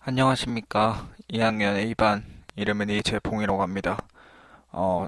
안녕하십니까. 2학년 A반 이름은 이재봉이라고 합니다. 어,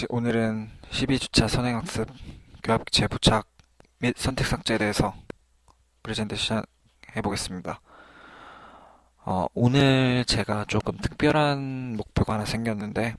오늘은 12주차 선행학습 교합 재부착 및 선택 삭제에 대해서 프레젠테이션 해보겠습니다. 오늘 제가 조금 특별한 목표가 하나 생겼는데,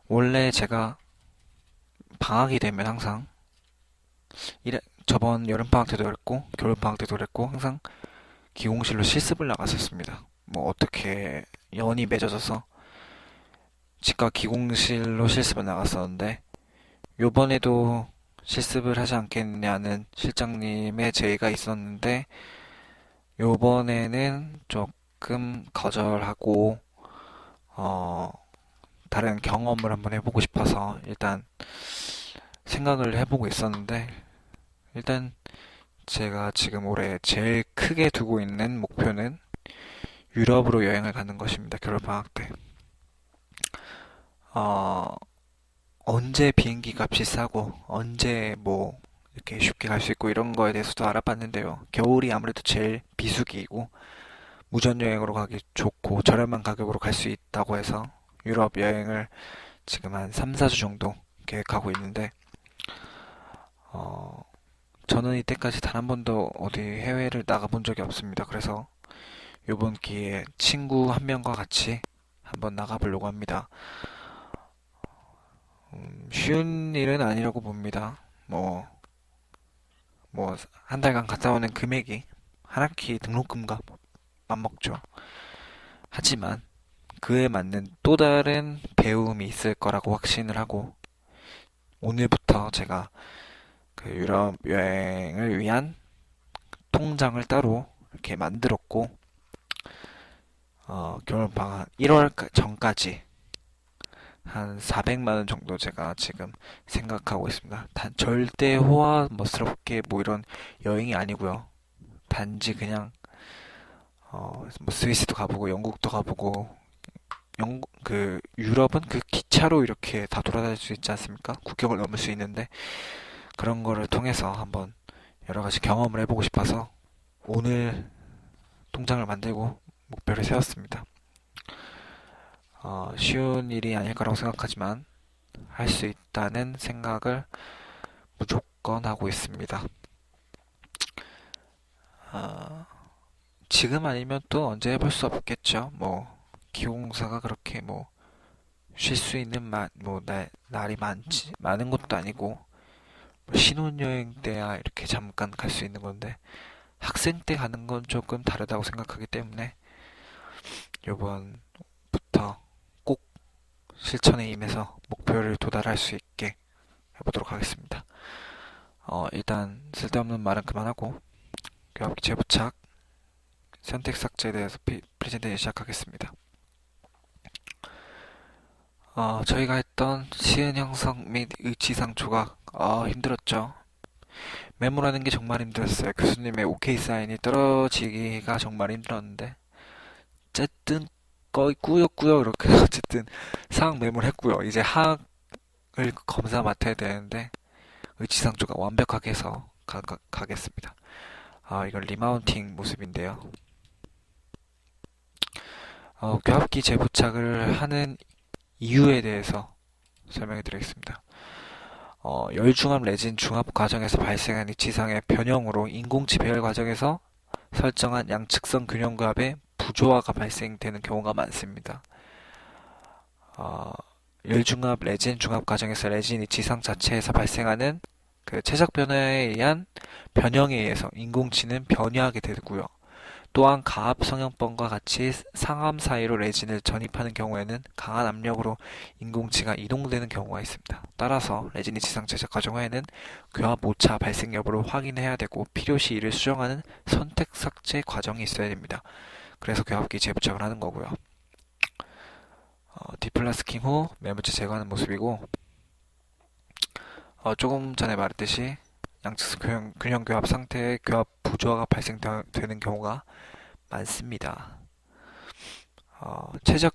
원래 제가 방학이 되면 항상, 저번 여름방학 때도 그랬고, 겨울방학 때도 그랬고, 항상 기공실로 실습을 나갔었습니다. 뭐 어떻게 연이 맺어져서 치과 기공실로 실습을 나갔었는데 요번에도 실습을 하지 않겠냐는 실장님의 제의가 있었는데 요번에는 조금 거절하고 어, 다른 경험을 한번 해보고 싶어서 일단 생각을 해보고 있었는데 일단 제가 지금 올해 제일 크게 두고 있는 목표는 유럽으로 여행을 가는 것입니다. 겨울방학 때. 어, 언제 비행기 값이 싸고 언제 뭐 이렇게 쉽게 갈 수 있고 이런 거에 대해서도 알아봤는데요. 겨울이 아무래도 제일 비수기이고 무전 여행으로 가기 좋고 저렴한 가격으로 갈 수 있다고 해서 유럽 여행을 지금 한 3, 4주 정도 계획하고 있는데 어, 저는 이때까지 단 한 번도 어디 해외를 나가본 적이 없습니다. 그래서 이번 기회에 친구 한 명과 같이 한번 나가보려고 합니다. 쉬운 일은 아니라고 봅니다. 한 달간 갔다 오는 금액이 한 학기 등록금과 맞먹죠. 하지만 그에 맞는 또 다른 배움이 있을 거라고 확신을 하고 오늘부터 제가 그 유럽 여행을 위한 통장을 따로 이렇게 만들었고 겨울방학 1월 전까지 한 400만 원 정도 제가 지금 생각하고 있습니다. 절대 호화스럽게 뭐 이런 여행이 아니고요. 단지 그냥 뭐 스위스도 가보고 영국도 가보고 그 유럽은 그 기차로 이렇게 다 돌아다닐 수 있지 않습니까? 국경을 넘을 수 있는데 그런 거를 통해서 한번 여러 가지 경험을 해보고 싶어서 오늘 통장을 만들고 목표를 세웠습니다. 쉬운 일이 아닐 거라고 생각하지만 할 수 있다는 생각을 무조건 하고 있습니다. 어, 지금 아니면 또 언제 해볼 수 없겠죠. 뭐 기공사가 그렇게 뭐 쉴 수 있는 날이 많은 것도 아니고 뭐 신혼여행 때야 이렇게 잠깐 갈 수 있는 건데 학생 때 가는 건 조금 다르다고 생각하기 때문에 요번부터 꼭 실천에 임해서 목표를 도달할 수 있게 해보도록 하겠습니다. 일단 쓸데없는 말은 그만하고 교합 재부착 선택 삭제에 대해서 프레젠테이션 시작하겠습니다. 저희가 했던 시은 형성 및 의치상 조각 힘들었죠. 메모라는 게 정말 힘들었어요. 교수님의 오케이 사인이 떨어지기가 정말 힘들었는데 어쨌든 거의 꾸역꾸역 이렇게 어쨌든 상황 메모를 했고요. 이제 하악을 검사 맡아야 되는데 의치상 조각 완벽하게 해서 가겠습니다. 이건 리마운팅 모습인데요. 교합기 재부착을 하는 이유에 대해서 설명해 드리겠습니다. 열중합 레진 중합 과정에서 발생한 이치상의 변형으로 인공치 배열 과정에서 설정한 양측성 균형값의 부조화가 발생되는 경우가 많습니다. 열중합 레진 중합 과정에서 레진 이치상 자체에서 발생하는 그 최적 변화에 의한 변형에 의해서 인공치는 변형하게 되고요. 또한 가압 성형번과 같이 상암 사이로 레진을 전입하는 경우에는 강한 압력으로 인공치가 이동되는 경우가 있습니다. 따라서 레진 이치상 제작 과정 후에는 교합 오차 발생 여부를 확인해야 되고 필요시 이를 수정하는 선택 삭제 과정이 있어야 됩니다. 그래서 교합기 재부착을 하는 거고요. 디플라스킹 후 매물체 제거하는 모습이고 조금 전에 말했듯이 양측 균형 교합 상태의 교합 부조화가 발생되는 경우가 많습니다. 최적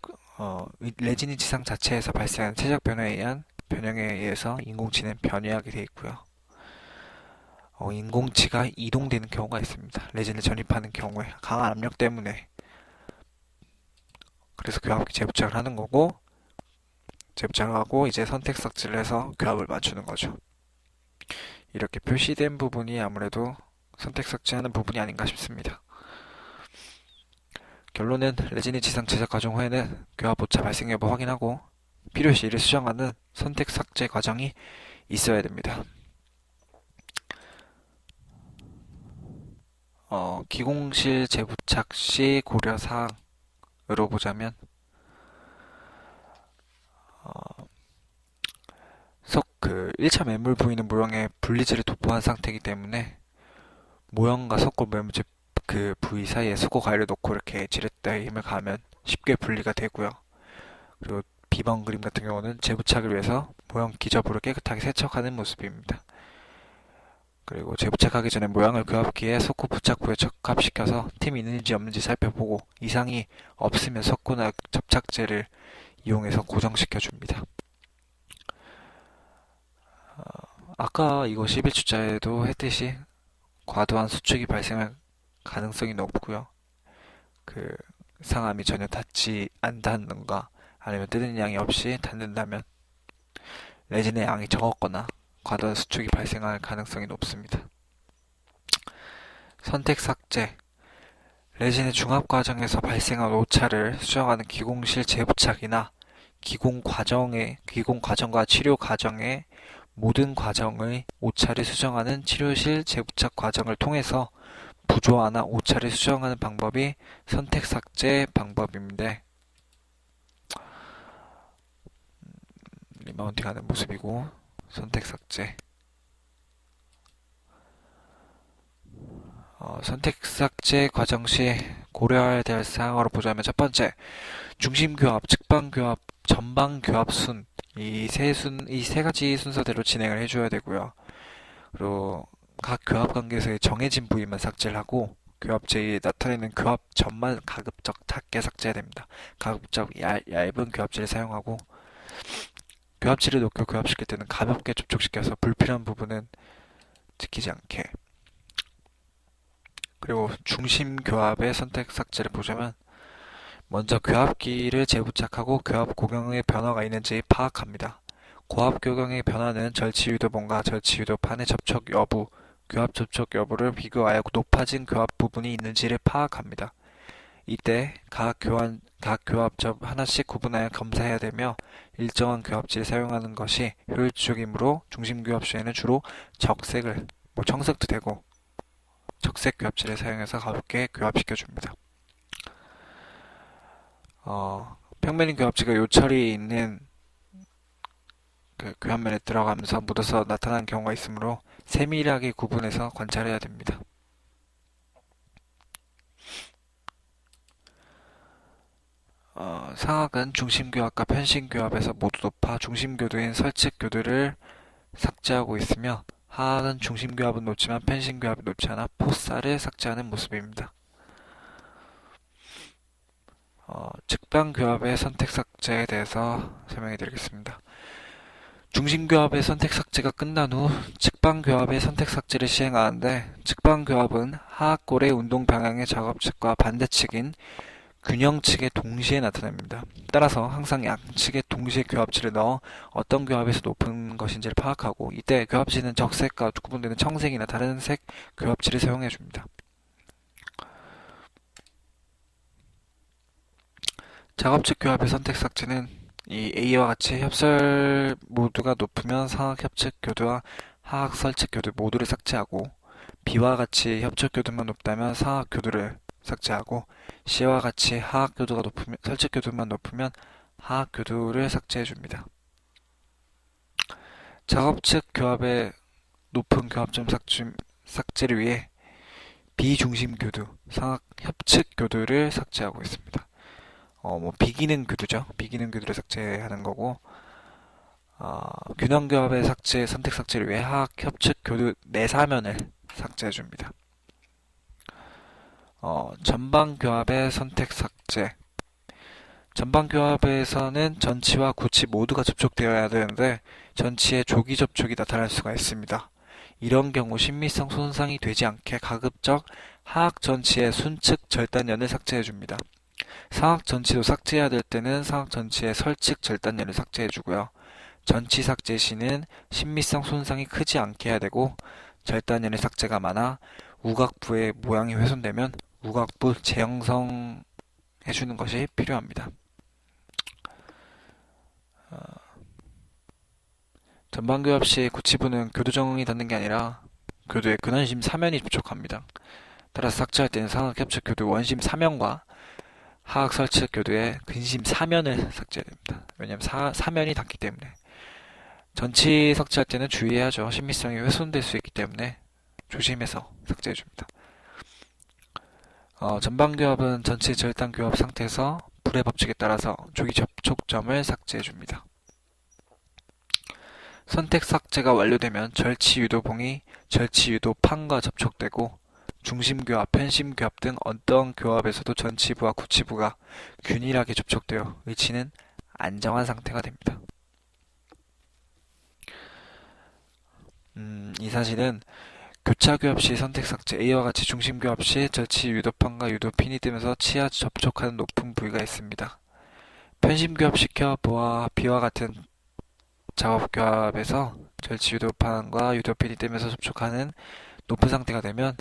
레진 이치상 자체에서 발생하는 최적 변화에 의한 변형에 의해서 인공치는 변형하게 되어 있고요. 인공치가 이동되는 경우가 있습니다. 레진을 전입하는 경우에 강한 압력 때문에 그래서 교합 재부착을 하는 거고, 재부착을 하고 이제 선택 삭제를 해서 교합을 맞추는 거죠. 이렇게 표시된 부분이 아무래도 선택 삭제하는 부분이 아닌가 싶습니다. 결론은 레진이 지상 제작 과정 후에는 교합 오차 발생 여부 확인하고 필요시 이를 수정하는 선택 삭제 과정이 있어야 됩니다. 기공실 재부착 시 고려사항으로 보자면 그 1차 매물 부위는 모형에 분리지를 도포한 상태이기 때문에 모형과 석고 매물재 그 부위 사이에 석고 가위를 놓고 이렇게 지렛대에 힘을 가하면 쉽게 분리가 되고요. 그리고 B번 그림 같은 경우는 재부착을 위해서 모형 기저부를 깨끗하게 세척하는 모습입니다. 그리고 재부착하기 전에 모양을 교합기에 석고 부착부에 적합시켜서 틈이 있는지 없는지 살펴보고 이상이 없으면 석고나 접착제를 이용해서 고정시켜 줍니다. 아까 이거 11주자에도 했듯이 과도한 수축이 발생할 가능성이 높고요. 그 상함이 전혀 닿지 않닿는가 아니면 뜨는 양이 없이 닿는다면 레진의 양이 적었거나 과도한 수축이 발생할 가능성이 높습니다. 선택 삭제 레진의 중합 과정에서 발생한 오차를 수정하는 기공실 재부착이나 기공 과정과 치료 과정의 모든 과정의 오차를 수정하는 치료실 재부착 과정을 통해서 부조화나 오차를 수정하는 방법이 선택 삭제 방법인데, 리마운팅하는 모습이고 선택 삭제. 선택 삭제 과정 시 고려해야 될 사항으로 보자면 첫 번째, 중심 교합, 측방 교합, 전방 교합 이 세 가지 순서대로 진행을 해줘야 되고요. 그리고 각 교합 관계에서의 정해진 부위만 삭제를 하고 교합 제의에 나타내는 교합 점만 가급적 작게 삭제해야 됩니다. 가급적 얇은 교합지를 사용하고 교합지를 놓고 교합시킬 때는 가볍게 접촉시켜서 불필요한 부분은 지키지 않게. 그리고 중심 교합의 선택 삭제를 보자면 먼저 교합기를 재부착하고 교합 고경의 변화가 있는지 파악합니다. 고압 교경의 변화는 절취유도본과 절취유도판의 접촉 여부, 교합 접촉 여부를 비교하여 높아진 교합 부분이 있는지를 파악합니다. 이때 각 교합접 하나씩 구분하여 검사해야 되며 일정한 교합지를 사용하는 것이 효율적이므로 중심 교합 시에는 주로 청색도 되고 적색 교합지를 사용해서 가볍게 교합시켜줍니다. 평면인 교합지가 요철이 있는 그 교합면에 들어가면서 묻어서 나타나는 경우가 있으므로 세밀하게 구분해서 관찰해야 됩니다. 상악은 중심교합과 편심교합에서 모두 높아 중심교도인 설측교도를 삭제하고 있으며 하악은 중심교합은 높지만 편심교합이 높지 않아 포사를 삭제하는 모습입니다. 측방교합의 선택 삭제에 대해서 설명해 드리겠습니다. 중심교합의 선택 삭제가 끝난 후 측방교합의 선택 삭제를 시행하는데 측방교합은 하악골의 운동 방향의 작업측과 반대측인 균형측에 동시에 나타납니다. 따라서 항상 양측에 동시에 교합지를 넣어 어떤 교합에서 높은 것인지를 파악하고 이때 교합지는 적색과 구분되는 청색이나 다른 색 교합지를 사용해 줍니다. 작업측 교합의 선택 삭제는 이 A와 같이 협설 모두가 높으면 상악 협측 교도와 하악 설측 교도 모두를 삭제하고 B와 같이 협측 교도만 높다면 상악 교도를 삭제하고 C와 같이 하악 교도가 높으면 설측 교도만 높으면 하악 교도를 삭제해 줍니다. 작업측 교합의 높은 교합점 삭제를 위해 비중심 교도, 상악 협측 교도를 삭제하고 있습니다. 비기능 교도죠. 비기능 교도를 삭제하는 거고, 균형교합의 선택 삭제를 위해 하악 협측 교도 내사면을 삭제해 줍니다. 전방교합의 선택 삭제. 전방교합에서는 전치와 구치 모두가 접촉되어야 되는데 전치에 조기 접촉이 나타날 수가 있습니다. 이런 경우 신미성 손상이 되지 않게 가급적 하악 전치의 순측 절단연을 삭제해 줍니다. 상학 전치도 삭제해야 될 때는 상학 전치의 설칙 절단면을 삭제해주고요. 전치 삭제 시는 신미성 손상이 크지 않게 해야 되고 절단면의 삭제가 많아 우각부의 모양이 훼손되면 우각부 재형성 해주는 것이 필요합니다. 전반교합 시 고치부는 교도 정응이 닿는 게 아니라 교도의 근원심 사면이 접촉합니다. 따라서 삭제할 때는 상학 협측 교도 원심 사면과 하학 설측 교도의 근심 사면을 삭제해야 됩니다. 왜냐하면 사면이 닿기 때문에. 전치 삭제할 때는 주의해야죠. 신미성이 훼손될 수 있기 때문에 조심해서 삭제해줍니다. 전방교합은 전치 절단 교합 상태에서 불의 법칙에 따라서 조기 접촉점을 삭제해줍니다. 선택 삭제가 완료되면 절치 유도봉이 절치 유도판과 접촉되고 중심교합, 편심교합 등 어떤 교합에서도 전치부와 고치부가 균일하게 접촉되어 위치는 안정한 상태가 됩니다. 이 사실은 교차교합 시 선택 삭제 A와 같이 중심교합 시 절치 유도판과 유도핀이 뜨면서 치아 접촉하는 높은 부위가 있습니다. 편심교합 시켜 B와 같은 작업교합에서 절치 유도판과 유도핀이 뜨면서 접촉하는 높은 상태가 되면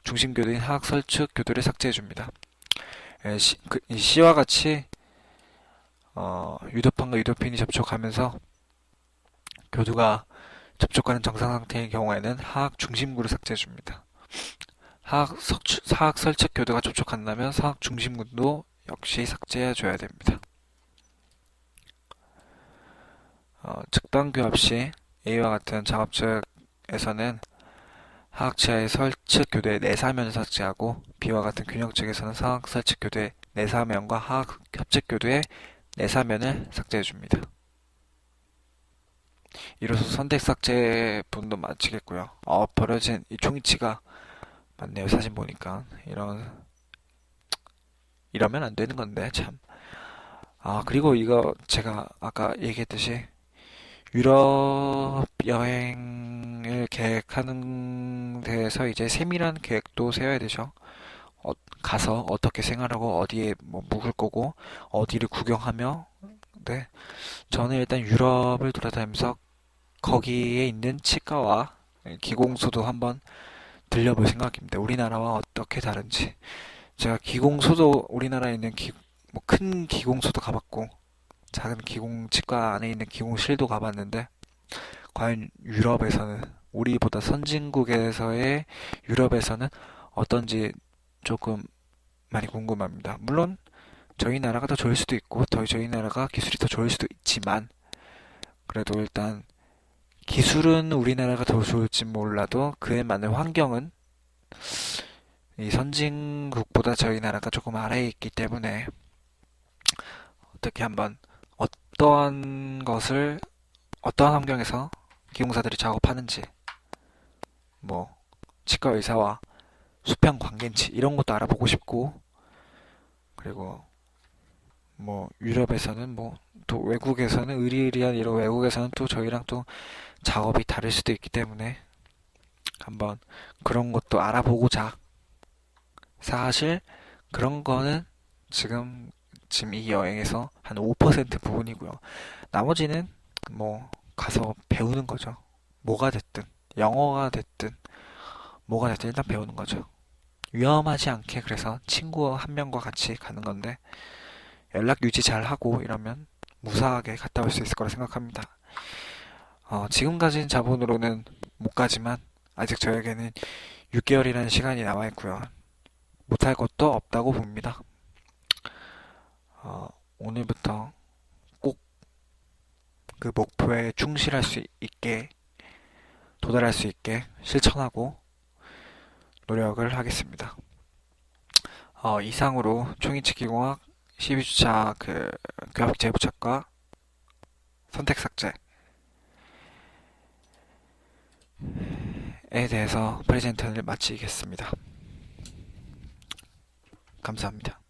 중심교도인 하학 설측 교도를 삭제해줍니다. C와 같이 유도판과 유도핀이 접촉하면서 교도가 접촉하는 정상 상태의 경우에는 하학 중심구를 삭제해줍니다. 하학 설측 교도가 접촉한다면 하학 중심구도 역시 삭제해줘야 됩니다. 측방교합 시 A와 같은 작업측에서는 하학 치아의 설측 교도의 내사면을 삭제하고 B와 같은 균형측에서는 하학 설측 교도의 내사면과 하학 협측 교도의 내사면을 삭제해줍니다. 이로써 선택 삭제 분도 마치겠고요. 버려진 이 종이치가 맞네요. 사진 보니까 이러면 안 되는 건데 참. 그리고 이거 제가 아까 얘기했듯이 유럽 여행을 계획하는 데에서 이제 세밀한 계획도 세워야 되죠. 가서 어떻게 생활하고 어디에 뭐 묵을 거고 어디를 구경하며. 네, 저는 일단 유럽을 돌아다니면서 거기에 있는 치과와 기공소도 한번 들려볼 생각입니다. 우리나라와 어떻게 다른지. 제가 기공소도 우리나라에 있는 뭐 큰 기공소도 가봤고 작은 기공치과 안에 있는 기공실도 가봤는데 과연 유럽에서는 우리보다 선진국에서의 유럽에서는 어떤지 조금 많이 궁금합니다. 물론 저희 나라가 더 좋을 수도 있고 저희 나라가 기술이 더 좋을 수도 있지만 그래도 일단 기술은 우리나라가 더 좋을지 몰라도 그에 맞는 환경은 이 선진국보다 저희 나라가 조금 아래에 있기 때문에 어떻게 한번 어떠한 환경에서 기공사들이 작업하는지 뭐 치과 의사와 수평 관계인지 이런 것도 알아보고 싶고 그리고 뭐 유럽에서는 뭐 또 외국에서는 의리의리한 이런 외국에서는 또 저희랑 또 작업이 다를 수도 있기 때문에 한번 그런 것도 알아보고자 사실 그런 거는 지금 이 여행에서 한 5% 부분이고요. 나머지는 뭐 가서 배우는 거죠. 뭐가 됐든 영어가 됐든 뭐가 됐든 일단 배우는 거죠. 위험하지 않게 그래서 친구 한 명과 같이 가는 건데 연락 유지 잘 하고 이러면 무사하게 갔다 올 수 있을 거라 생각합니다. 지금 가진 자본으로는 못 가지만 아직 저에게는 6개월이라는 시간이 남아 있고요. 못할 것도 없다고 봅니다. 오늘부터 꼭 그 목표에 충실할 수 있게 도달할 수 있게 실천하고 노력을 하겠습니다. 이상으로 총인치기공학 12주차 교합 재부착과 선택 삭제에 대해서 프레젠트를 마치겠습니다. 감사합니다.